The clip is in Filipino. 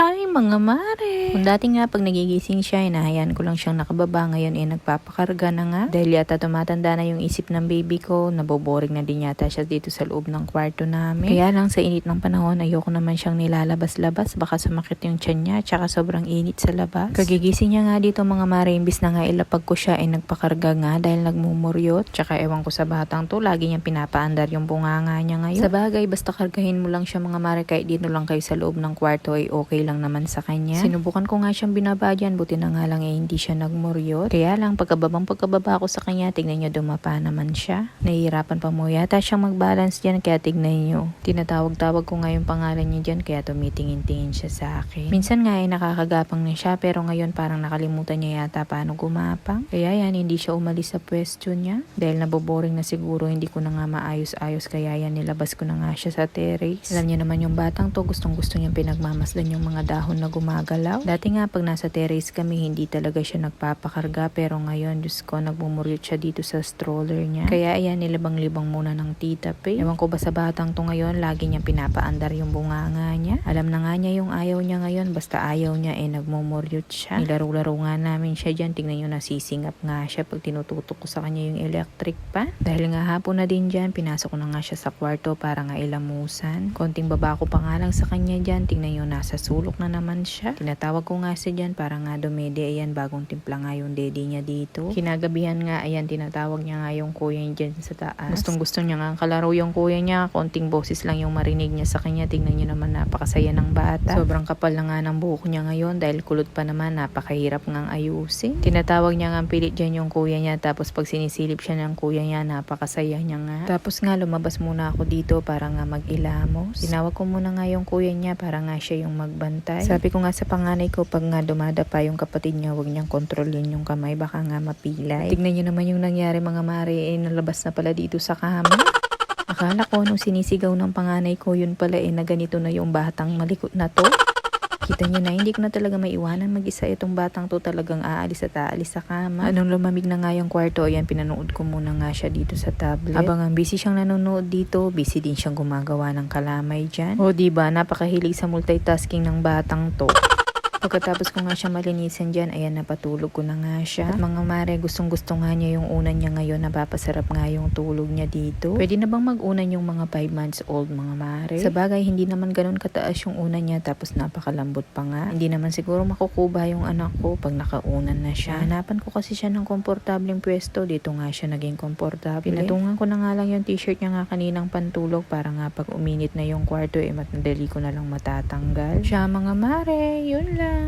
Hi mga mare! Kung dati nga pag nagigising siya, hinahayaan ko lang siyang nakababa. Ngayon nagpapakarga na nga. Dahil yata tumatanda na yung isip ng baby ko, naboboring na din yata siya dito sa loob ng kwarto namin. Kaya lang sa init ng panahon, ayoko naman siyang nilalabas-labas. Baka sumakit yung tiyan niya, tsaka sobrang init sa labas. Kagigising niya nga dito mga mare, imbis na nga ilapag ko siya, nagpakarga nga dahil nagmumuryot. Tsaka ewan ko sa batang to, lagi niyang pinapaandar yung bunganga niya ngayon. Sa bagay, basta kargahin mo lang siya mga mare, kahit dito lang kayo sa loob ng kwarto ay okay lang naman sa kanya. Sinubukan ko nga siyang binaba dyan, buti na nga lang hindi siya nagmuryot. Kaya lang pagkababa ko sa kanya, tignan niyo dumapa naman siya. Nahihirapan pa mo yata siyang mag-balance dyan, kaya tignan niyo. Tinatawag-tawag ko nga yung pangalan niya dyan, kaya tumitingin-tingin siya sa akin. Minsan nga nakakagapang na siya, pero ngayon parang nakalimutan niya yata paano gumapang. Kaya yan, hindi siya umalis sa pwesto niya. Dahil naboboring na siguro, hindi ko na nga maayos-ayos, kaya yan nilabas ko na nga siya sa terrace. Alam niyo naman yung batang to, gustong-gusto niyang pinagmamasdan yung mga dahon na gumagalaw. Dati nga pag nasa terrace kami, hindi talaga siya nagpapakarga, pero ngayon, Diyos ko, nagmumuryot siya dito sa stroller niya. Kaya ayan, nilabang-libang muna ng tita Pay. Ewan ko ba sa batang to ngayon, lagi niyang pinapaandar yung bunganga niya. Alam na nga niya yung ayaw niya ngayon, basta ayaw niya nagmumuryot siya. Nilaro-laro nga namin siya dyan, tingnan niyo nasisingap nga siya pag tinututok ko sa kanya yung electric pa. Dahil nga hapon na din dyan, pinasok ko na nga siya sa kwarto para nga ilamusan. Konting baba ko pa nga lang sa kanya dyan, tingnan niyo nasa sulok na naman siya. Tinatawag ko nga siya dyan para nga dumede. Ayan, bagong timpla nga yung daddy niya dito. Kinagabihan nga, ayan, tinatawag niya nga yung kuya niya dyan sa taas. Gustong-gusto niya nga kalaro yung kuya niya. Konting boses lang yung marinig niya sa kanya. Tingnan niyo naman, napakasaya ng bata. Sobrang kapal na nga ng buhok niya ngayon dahil kulot pa naman, napakahirap ngang ayusin. Tinatawag niya nga pilit dyan yung kuya niya. Tapos pag sinisilip siya ng kuya niya, napakasaya niya nga. Tapos nga lumabas muna ako dito para nga mag-ilamos. Tinawag ko muna nga yung kuya niya para nga siya yung magbantay. Sabi ko nga sa panganay ko, pag nga dumadapa yung kapatid niya, huwag niyang kontrolin yung kamay, baka nga mapilay. Tignan niyo naman yung nangyari mga mare, nalabas na pala dito sa kama. Akala ko nung sinisigaw ng panganay ko, yun pala na ganito na yung batang malikot na to. Kita niyo na, hindi ko na talaga maiwanan mag-isa itong batang to, talagang aalis at aalis sa kama. Anong lumamig na nga yung kwarto, ayan, pinanood ko muna nga siya dito sa tablet. Habang ang busy siyang nanonood dito, busy din siyang gumagawa ng kalamay dyan. O diba, napakahilig sa multitasking ng batang to. Pagkatapos ko nga siya malinisan dyan, ayan, napatulog ko na nga siya. At mga mare, gustong-gusto nga niya yung unan niya ngayon, napapasarap nga yung tulog niya dito. Pwede na bang mag-unan yung mga 5 months old mga mare? Sa bagay, hindi naman ganun kataas yung unan niya, tapos napakalambot pa nga. Hindi naman siguro makukuba yung anak ko pag nakaunan na siya. Hanapan ko kasi siya ng komportableng pwesto, dito nga siya naging komportable. Pinatungan ko na nga lang yung t-shirt niya nga kaninang pantulog para nga pag uminit na yung kwarto, madali ko na lang matatanggal. Siya mga mare, yun lang.